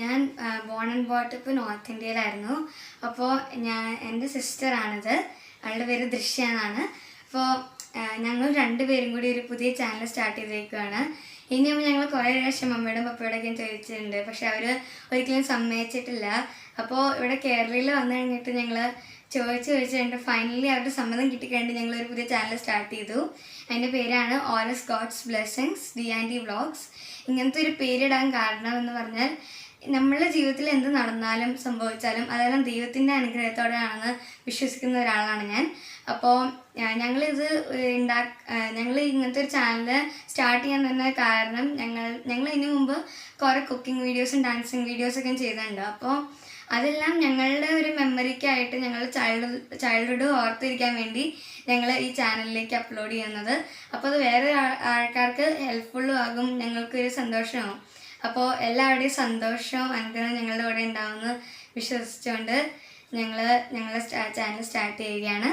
ഞാൻ born and brought up north ഇന്ത്യയിലായിരുന്നു. അപ്പോൾ എൻ്റെ സിസ്റ്ററാണിത്. അവളുടെ പേര് ദൃശ്യ എന്നാണ്. അപ്പോൾ ഞങ്ങൾ രണ്ടുപേരും കൂടി ഒരു പുതിയ ചാനൽ സ്റ്റാർട്ട് ചെയ്തേക്കുകയാണ്. ഇനിയും ഞങ്ങൾ കുറേ പ്രാവശ്യം മമ്മിയോടും പപ്പയോടൊക്കെ ചോദിച്ചിട്ടുണ്ട്, പക്ഷെ അവർ ഒരിക്കലും സമ്മതിച്ചിട്ടില്ല. അപ്പോൾ ഇവിടെ കേരളയിൽ വന്നു കഴിഞ്ഞിട്ട് ഞങ്ങൾ ചോദിച്ചിട്ട് ഫൈനലി അവരുടെ സമ്മതം കിട്ടിക്കഴിഞ്ഞിട്ട് ഞങ്ങൾ ഒരു പുതിയ ചാനൽ സ്റ്റാർട്ട് ചെയ്തു. അതിൻ്റെ പേരാണ് ഓരസ് ഗോഡ്സ് ബ്ലെസ്സിങ്സ് D&D വ്ളോഗ്സ്. ഇങ്ങനത്തെ ഒരു പേരിടാൻ കാരണം എന്ന് പറഞ്ഞാൽ നമ്മളുടെ ജീവിതത്തിൽ എന്ത് നടന്നാലും സംഭവിച്ചാലും അതെല്ലാം ദൈവത്തിൻ്റെ അനുഗ്രഹത്തോടെയാണെന്ന് വിശ്വസിക്കുന്ന ഒരാളാണ് ഞാൻ. അപ്പോൾ ഞങ്ങൾ ഇങ്ങനത്തെ ഒരു ചാനൽ സ്റ്റാർട്ട് ചെയ്യാൻ തന്നെ കാരണം ഞങ്ങൾ ഇതിനു മുമ്പ് കുറേ കുക്കിംഗ് വീഡിയോസും ഡാൻസിങ് വീഡിയോസൊക്കെ ചെയ്തിട്ടുണ്ട്. അപ്പോൾ അതെല്ലാം ഞങ്ങളുടെ ഒരു മെമ്മറിക്കായിട്ട് ഞങ്ങൾ ചൈൽഡ്ഹുഡ് ഓർത്തിരിക്കാൻ വേണ്ടി ഞങ്ങൾ ഈ ചാനലിലേക്ക് അപ്ലോഡ് ചെയ്യുന്നത്. അപ്പോൾ അത് വേറെ ആൾക്കാർക്ക് ഹെൽപ്ഫുള്ളും ആകും, ഞങ്ങൾക്കൊരു സന്തോഷമാകും. അപ്പോൾ എല്ലാവരുടെയും സന്തോഷവും അനുഗ്രഹവും ഞങ്ങളുടെ കൂടെ ഉണ്ടാവുമെന്ന് വിശ്വസിച്ചുകൊണ്ട് ഞങ്ങളുടെ ചാനൽ സ്റ്റാർട്ട് ചെയ്യുകയാണ്.